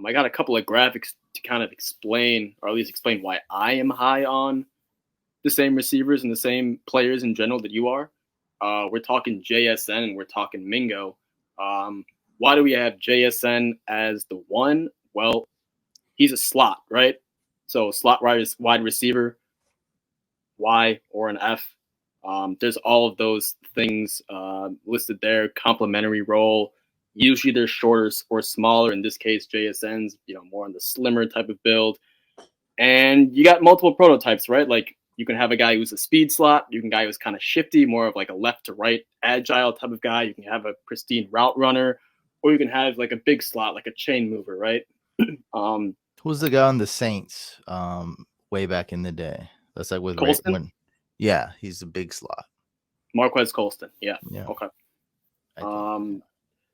I got a couple of graphics to kind of explain, or at least explain why I am high on the same receivers and the same players in general that you are. We're talking JSN and we're talking Mingo. Um, why do we have JSN as the one? Well, he's a slot, right? So slot wide receiver, Y or an F. There's all of those things listed there. Complementary role. Usually they're shorter or smaller. In this case, JSN's more on the slimmer type of build. And you got multiple prototypes, right? Like you can have a guy who's a speed slot. You can guy who's kind of shifty, more of like a left to right agile type of guy. You can have a pristine route runner, or you can have like a big slot, like a chain mover, right? um, Who's the guy on the Saints? Way back in the day. That's like with Ray Colston, when. Yeah, he's a big slot. Marquez Colston. Yeah. Yeah, Okay. I think. Um,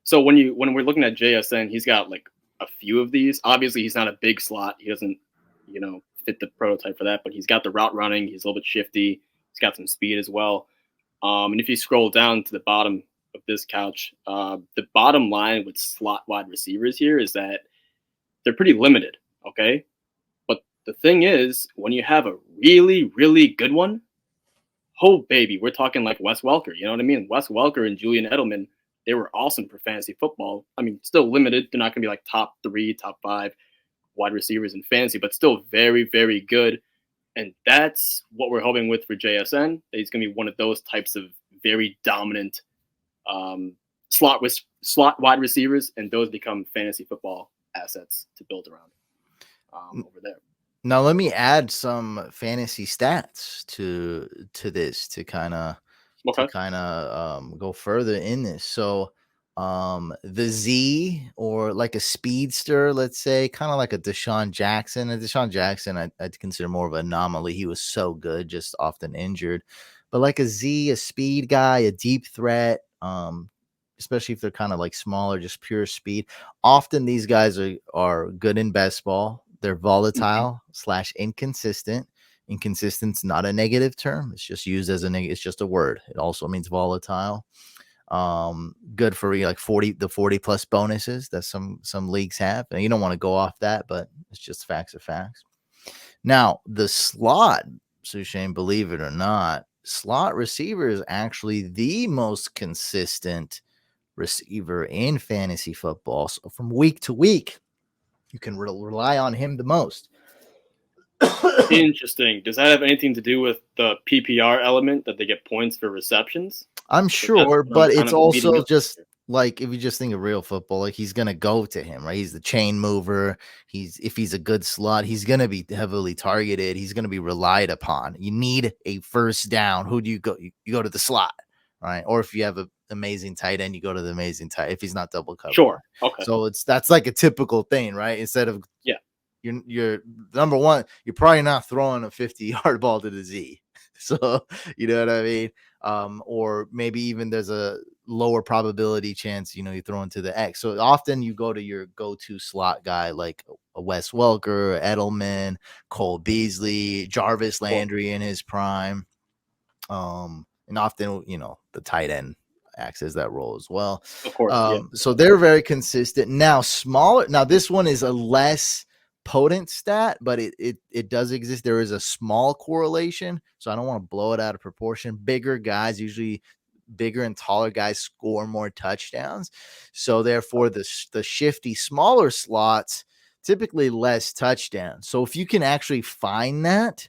so when we're looking at JSN, he's got like a few of these. Obviously, he's not a big slot. He doesn't, fit the prototype for that. But he's got the route running. He's a little bit shifty. He's got some speed as well. And if you scroll down to the bottom of this couch, the bottom line with slot wide receivers here is that they're pretty limited. Okay, but the thing is, when you have a really, really good one, oh baby, we're talking like Wes Welker. You know what I mean? Wes Welker and Julian Edelman, they were awesome for fantasy football. I mean, still limited. They're not going to be like top 3, top 5 wide receivers in fantasy, but still very, very good. And that's what we're hoping with for JSN. He's going to be one of those types of very dominant um, slot wide receivers, and those become fantasy football assets to build around over there. Now let me add some fantasy stats to this to kind of Okay. go further in this. So the Z, or like a speedster, let's say, kind of like a Deshaun Jackson. And Deshaun Jackson, I'd consider more of an anomaly. He was so good, just often injured. But like a Z, a speed guy, a deep threat, especially if they're kind of like smaller, just pure speed. Often these guys are good in best ball. They're Mm-hmm. volatile / inconsistent. Inconsistent's not a negative term. It's just used as it's just a word. It also means volatile. Good for like 40 plus bonuses that some leagues have. And you don't want to go off that, but it's just facts of facts. Now, the slot, Sushane, believe it or not, slot receiver is actually the most consistent receiver in fantasy football. So from week to week, you can rely on him the most. Interesting. Does that have anything to do with the PPR element that they get points for receptions? I'm Because that's sure, what I'm but kind it's of leading also up just to. like if you just think of real football, like he's gonna go to him, right? He's the chain mover. If he's a good slot, he's gonna be heavily targeted. He's gonna be relied upon. You need a first down. Who do you go? You go to the slot, right? Or if you have an amazing tight end, you go to the amazing tight. If he's not double covered, Sure. Okay. so that's like a typical thing, right? Instead of Yeah. you're number one, you're probably not throwing a 50-yard ball to the Z. So you know what I mean? Or maybe even there's a lower probability chance, you throw into the X. So often you go to your go-to slot guy like a Wes Welker, Edelman, Cole Beasley, Jarvis Of course. Landry in his prime. And often, the tight end acts as that role as well. Of course. Yeah. So they're very consistent. Now, smaller. Now, this one is a less potent stat, but it does exist. There is a small correlation, so I don't want to blow it out of proportion. Bigger guys, usually bigger and taller guys, score more touchdowns. So therefore, the shifty smaller slots typically less touchdowns. So if you can actually find that,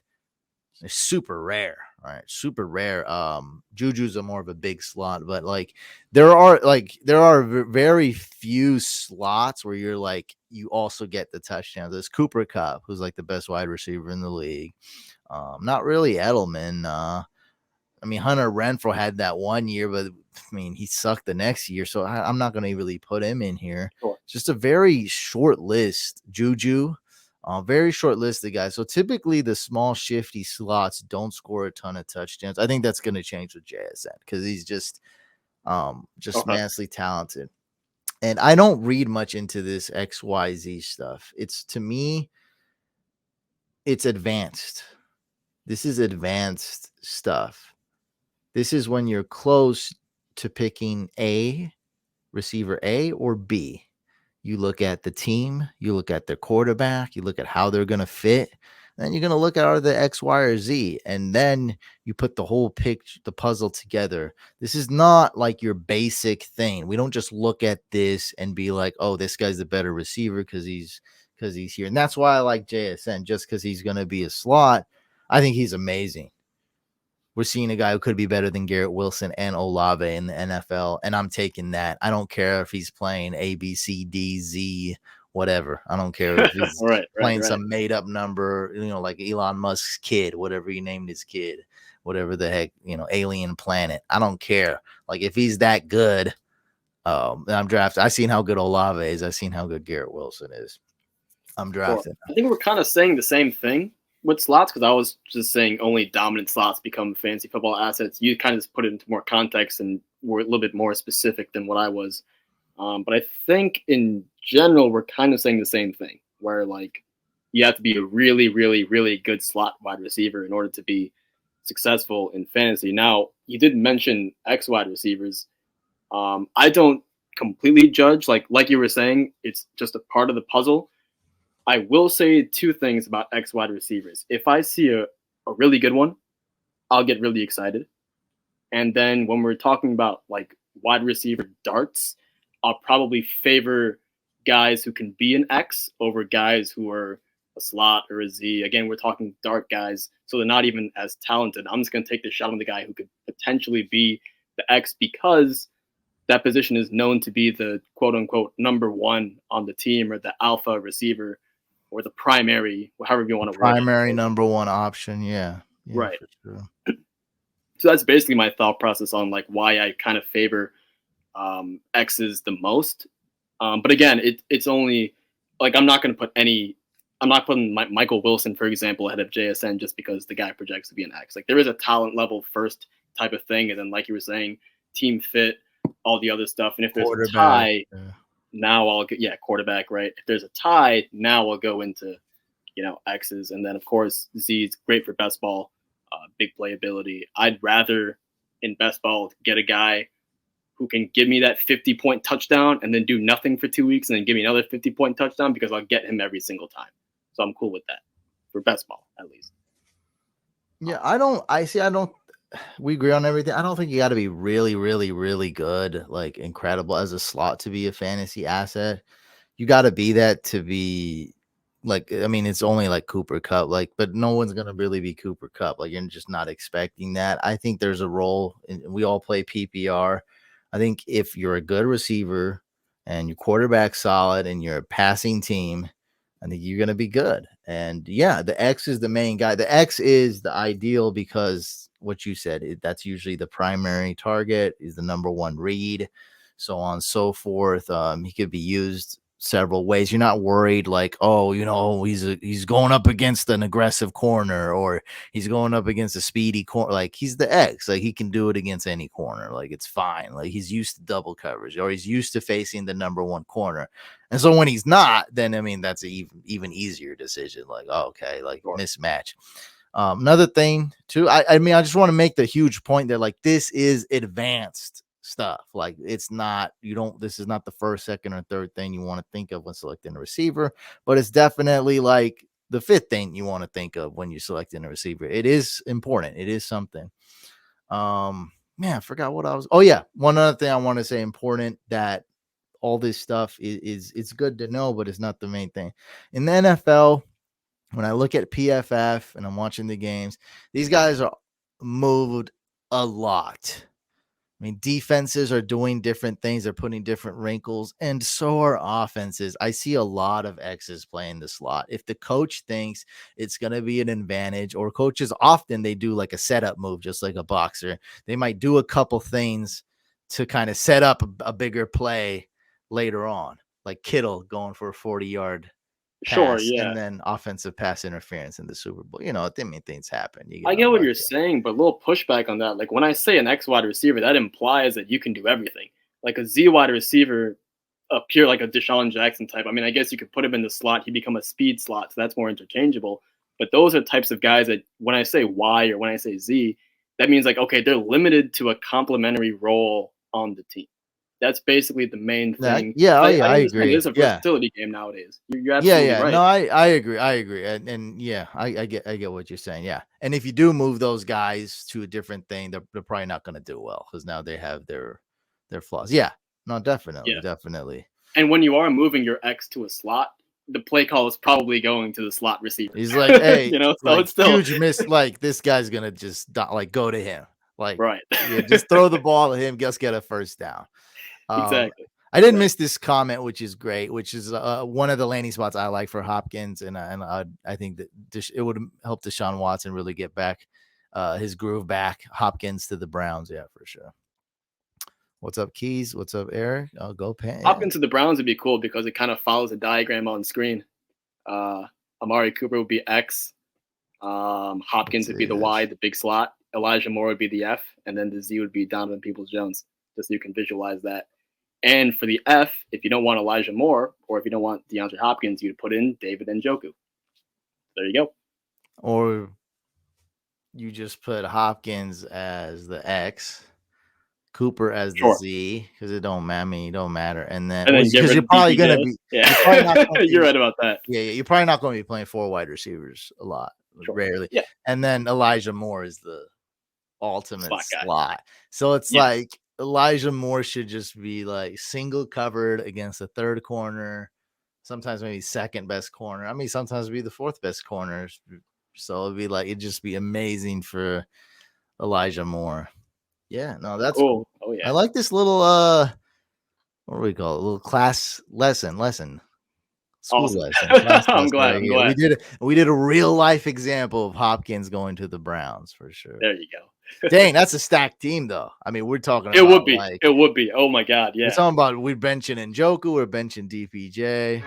it's super rare. Right, super rare. Juju's a more of a big slot, but like there are very few slots where you're like you also get the touchdowns. There's Cooper Kupp, who's like the best wide receiver in the league. Not really Edelman. I mean, Hunter Renfro had that one year, but I mean, he sucked the next year, so I'm not going to really put him in here. Sure. Just a very short list. Juju, very short list of guys. So typically, the small shifty slots don't score a ton of touchdowns. I think that's going to change with JSN because he's just Okay. massively talented. And I don't read much into this XYZ stuff. It's to me, it's advanced. This is advanced stuff. This is when you're close to picking receiver A or B. you look at the team, you look at their quarterback, you look at how they're going to fit, then you're going to look at are the X, Y, or Z, and then you put the whole picture, the puzzle together. This is not like your basic thing. We don't just look at this and be like, oh, this guy's the better receiver because he's here. And that's why I like JSN, just because he's going to be a slot. I think he's amazing. We're seeing a guy who could be better than Garrett Wilson and Olave in the NFL, and I'm taking that. I don't care if he's playing A, B, C, D, Z, whatever. I don't care if he's Right. playing some made up number, like Elon Musk's kid, whatever he named his kid, whatever the heck, alien planet. I don't care. Like if he's that good, I'm drafting. I've seen how good Olave is. I've seen how good Garrett Wilson is. I'm drafting. I think we're kind of saying the same thing with slots, because I was just saying only dominant slots become fantasy football assets. You kind of just put it into more context and were a little bit more specific than what I was. But I think in general, we're kind of saying the same thing, where like you have to be a really, really, really good slot wide receiver in order to be successful in fantasy. Now, you did mention X wide receivers. I don't completely judge, like you were saying, it's just a part of the puzzle. I will say two things about X wide receivers. If I see a really good one, I'll get really excited. And then when we're talking about like wide receiver darts, I'll probably favor guys who can be an X over guys who are a slot or a Z. Again, we're talking dart guys, so they're not even as talented. I'm just going to take the shot on the guy who could potentially be the X because that position is known to be the quote unquote number one on the team, or the alpha receiver, or the primary, however you want to word it. Primary number one option. Yeah. Right. For sure. So that's basically my thought process on like why I kind of favor X's the most. But again, it's only like I'm not putting Michael Wilson, for example, ahead of JSN just because the guy projects to be an X. Like there is a talent level first type of thing, and then like you were saying, team fit, all the other stuff. And if there's a tie, now I'll get quarterback, right? If there's a tie, now I'll go into X's, and then of course Z is great for best ball, big playability. I'd rather in best ball get a guy who can give me that 50-point touchdown and then do nothing for 2 weeks and then give me another 50-point touchdown, because I'll get him every single time. So I'm cool with that for best ball, at least. Yeah, we agree on everything. I don't think you got to be really, really, really good, like incredible as a slot to be a fantasy asset. You got to be that to be like, I mean, it's only like Cooper Kupp, like, but no one's going to really be Cooper Kupp. Like, you're just not expecting that. I think there's a role, and we all play PPR. I think if you're a good receiver and your quarterback's solid and you're a passing team, I think you're going to be good. And yeah, the X is the main guy. The X is the ideal because what you said, that's usually the primary target, is the number one read, so on and so forth. He could be used several ways. You're not worried like, oh, he's going up against an aggressive corner, or he's going up against a speedy corner. Like he's the X, like he can do it against any corner. Like it's fine. Like he's used to double coverage, or he's used to facing the number one corner. And so when he's not, then I mean that's an even easier decision. Like, oh, okay, like mismatch. Another thing too, I mean, I just want to make the huge point that like this is advanced stuff. Like it's not, this is not the first, second, or third thing you want to think of when selecting a receiver, but it's definitely like the fifth thing you want to think of when you're selecting a receiver. It is important. It is something. Man, I forgot what I was. Oh yeah, one other thing I want to say important, that all this stuff is it's good to know, but it's not the main thing in the NFL. When I look at PFF and I'm watching the games, these guys are moved a lot. I mean, defenses are doing different things. They're putting different wrinkles, and so are offenses. I see a lot of X's playing the slot. If the coach thinks it's going to be an advantage, or coaches often, they do like a setup move, just like a boxer. They might do a couple things to kind of set up a bigger play later on, like Kittle going for a 40-yard pass, and then offensive pass interference in the Super Bowl. I mean, things happen. I get what you're saying, but a little pushback on that. Like when I say an X wide receiver, that implies that you can do everything. Like a Z wide receiver, appear like a Deshaun Jackson type. I mean, I guess you could put him in the slot. He'd become a speed slot, so that's more interchangeable. But those are types of guys that when I say Y or when I say Z, that means like, okay, they're limited to a complementary role on the team. That's basically the main thing. Yeah, oh, yeah, I I understand agree. it's a Yeah. versatility game nowadays. You're Yeah, absolutely yeah. No, right. I agree. I agree. And yeah, I get what you're saying. Yeah. And if you do move those guys to a different thing, they're probably not gonna do well because now they have their flaws. Yeah. No, definitely, Yeah. definitely. And when you are moving your X to a slot, the play call is probably going to the slot receiver. He's like, hey, So like it's still huge miss, like this guy's gonna just like go to him. Like, right. yeah, just throw the ball at him, just get a first down. Um, Exactly. I didn't miss this comment, which is great, which is one of the landing spots I like for Hopkins, and I think that it would help Deshaun Watson really get back his groove back. Hopkins to the Browns, yeah, for sure. What's up, Keys? What's up, Eric? I'll go pan. Yeah. Hopkins to the Browns would be cool because it kind of follows a diagram on screen. Amari Cooper would be X. Hopkins would be the Y, the big slot. Elijah Moore would be the F, and then the Z would be Donovan Peoples-Jones, just so you can visualize that. And for the F, if you don't want Elijah Moore or if you don't want DeAndre Hopkins, you'd put in David Njoku. There you go. Or you just put Hopkins as the X, Cooper as the Z, because it don't matter. And then because you're probably gonna be, you're right about that. Yeah, you're probably not going to be playing 4 wide receivers a lot, rarely. Yeah. And then Elijah Moore is the ultimate slot. So it's like Elijah Moore should just be like single covered against the third corner, sometimes maybe second best corner. I mean, sometimes it'd be the fourth best corner. So it'd be like it'd just be amazing for Elijah Moore. Yeah, no, that's cool. Oh yeah. I like this little what do we call it? A little class lesson. School awesome. lesson. I'm glad. We did a real life example of Hopkins going to the Browns for sure. There you go. Dang, that's a stacked team though. I mean, we're talking about it would be. Oh my god, yeah. We're talking about we're benching Njoku, we're benching DPJ.